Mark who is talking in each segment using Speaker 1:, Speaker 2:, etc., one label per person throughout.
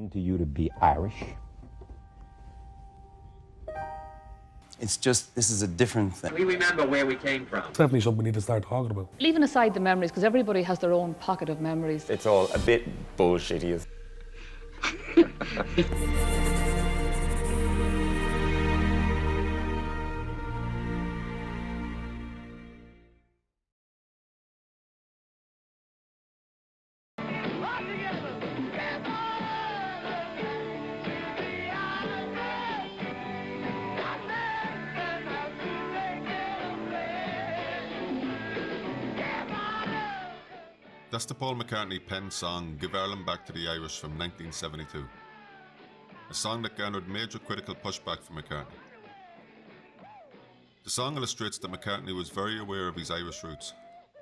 Speaker 1: mean to you to be Irish?
Speaker 2: It's just, this is a different thing.
Speaker 3: We remember where we came from.
Speaker 4: It's definitely something we need to start talking about.
Speaker 5: Leaving aside the memories, because everybody has their own pocket of memories.
Speaker 6: It's all a bit bullshitty.
Speaker 7: That's the Paul McCartney penned song Give Ireland Back to the Irish from 1972. A song that garnered major critical pushback from McCartney. The song illustrates that McCartney was very aware of his Irish roots.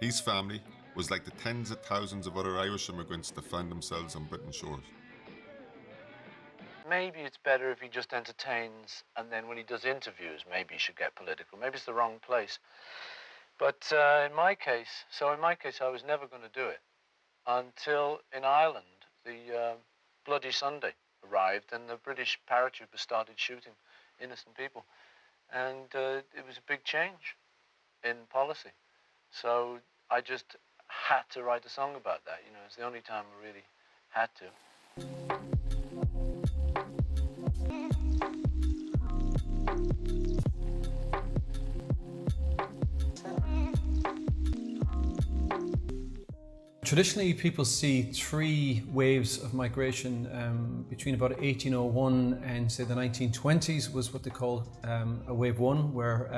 Speaker 7: His family was like the tens of thousands of other Irish immigrants that find themselves on Britain's shores.
Speaker 8: Maybe it's better if he just entertains, and then when he does interviews, maybe he should get political. Maybe it's the wrong place. But in my case, I was never going to do it until in Ireland, the Bloody Sunday arrived and the British paratroopers started shooting innocent people. And it was a big change in policy. So I just had to write a song about that. You know, it's the only time I really had to.
Speaker 9: Traditionally, people see three waves of migration between about 1801 and say the 1920s was what they call a wave one, where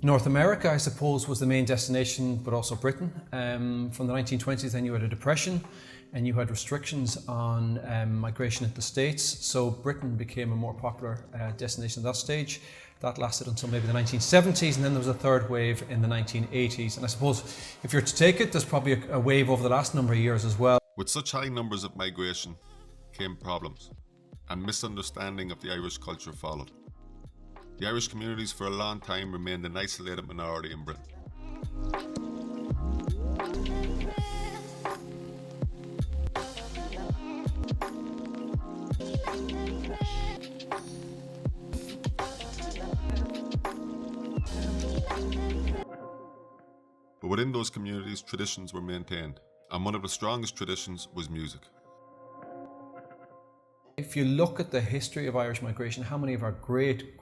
Speaker 9: North America, I suppose, was the main destination, but also Britain. From the 1920s, then you had a depression and you had restrictions on migration into the States. So Britain became a more popular destination at that stage. That lasted until maybe the 1970s, and then there was a third wave in the 1980s. And I suppose if you're to take it, there's probably a wave over the last number of years as well.
Speaker 7: With such high numbers of migration came problems, and misunderstanding of the Irish culture followed. The Irish communities for a long time remained an isolated minority in Britain. But within those communities, traditions were maintained, and one of the strongest traditions was music.
Speaker 9: If you look at the history of Irish migration, how many of our great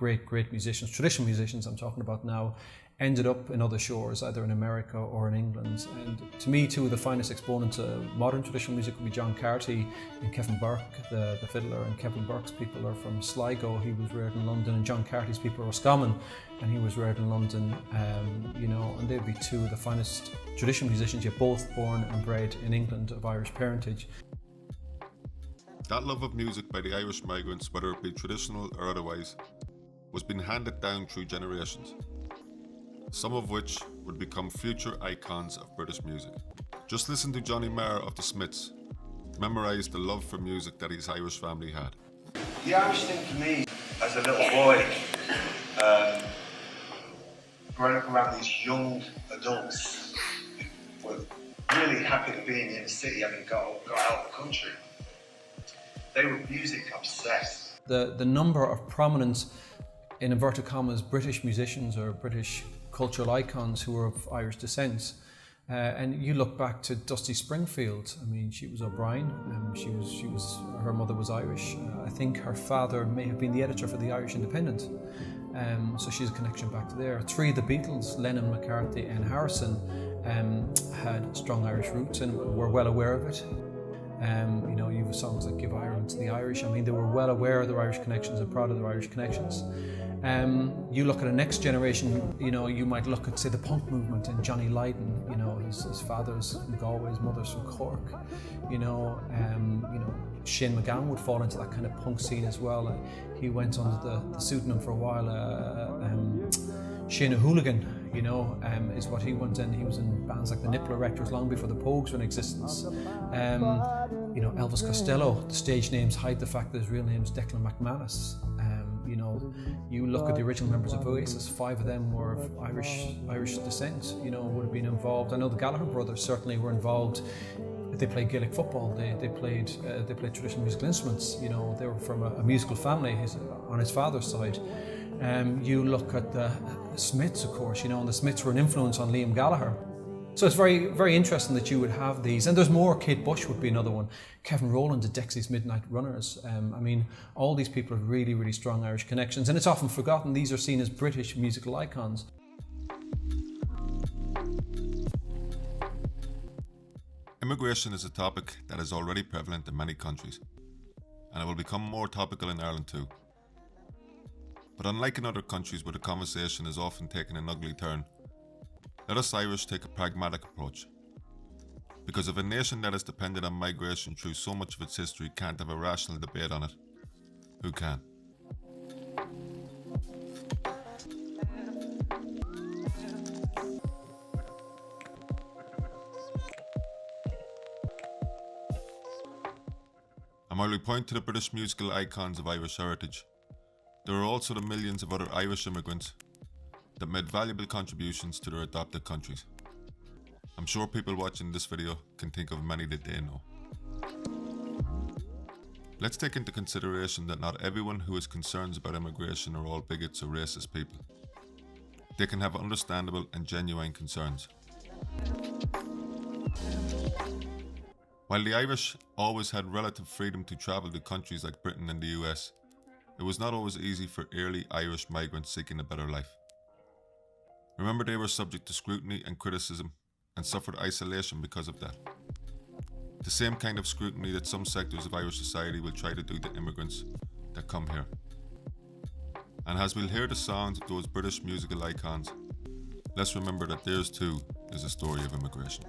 Speaker 9: musicians, traditional musicians I'm talking about now, ended up in other shores, either in America or in England. And to me, two of the finest exponents of modern traditional music would be John Carty and Kevin Burke, the fiddler. And Kevin Burke's people are from Sligo, he was reared in London, and John Carty's people are Roscommon, and he was reared in London. You know, and they'd be two of the finest traditional musicians, yet both born and bred in England of Irish parentage.
Speaker 7: That love of music by the Irish migrants, whether it be traditional or otherwise, was being handed down through generations, some of which would become future icons of British music. Just listen to Johnny Marr of the Smiths memorise the love for music that his Irish family had.
Speaker 10: The Irish thing for me, as a little boy, growing up around these young adults who were really happy to be in the inner city, having got out of the country. They were music obsessed.
Speaker 9: The number of prominent, in inverted commas, British musicians or British cultural icons who were of Irish descent. And you look back to Dusty Springfield. I mean, she was O'Brien. Her mother was Irish. I think her father may have been the editor for the Irish Independent. So she's a connection back to there. Three of the Beatles, Lennon, McCartney and Harrison, had strong Irish roots and were well aware of it. You know, you have songs like Give Ireland to the Irish. I mean, they were well aware of their Irish connections and proud of their Irish connections. You look at a next generation, you know, you might look at, say, the punk movement and Johnny Lydon, you know, his father's from Galway, his mother's from Cork, you know, Shane MacGowan would fall into that kind of punk scene as well. He went under the pseudonym for a while, Shane O'Hooligan, you know, is what he went in. He was in bands like the Nipple Erectors long before the Pogues were in existence. You know, Elvis Costello, the stage names hide the fact that his real name is Declan McManus. You know, you look at the original members of Oasis, 5 of them were of Irish descent, you know, would have been involved. I know the Gallagher brothers certainly were involved. They played Gaelic football. They played traditional musical instruments. You know, they were from a musical family on his father's side. You look at the Smiths, of course. You know, and the Smiths were an influence on Liam Gallagher. So it's very, very interesting that you would have these. And there's more. Kate Bush would be another one. Kevin Rowland, the Dexys Midnight Runners. I mean, all these people have really, really strong Irish connections. And it's often forgotten these are seen as British musical icons.
Speaker 7: Immigration is a topic that is already prevalent in many countries, and it will become more topical in Ireland too. But unlike in other countries where the conversation is often taking an ugly turn, let us Irish take a pragmatic approach. Because if a nation that is dependent on migration through so much of its history can't have a rational debate on it, who can? And while we point to the British musical icons of Irish heritage, there are also the millions of other Irish immigrants that made valuable contributions to their adopted countries. I'm sure people watching this video can think of many that they know. Let's take into consideration that not everyone who has concerns about immigration are all bigots or racist people. They can have understandable and genuine concerns. While the Irish always had relative freedom to travel to countries like Britain and the US, it was not always easy for early Irish migrants seeking a better life. Remember, they were subject to scrutiny and criticism and suffered isolation because of that. The same kind of scrutiny that some sectors of Irish society will try to do to immigrants that come here. And as we'll hear the sounds of those British musical icons, let's remember that theirs too is a story of immigration.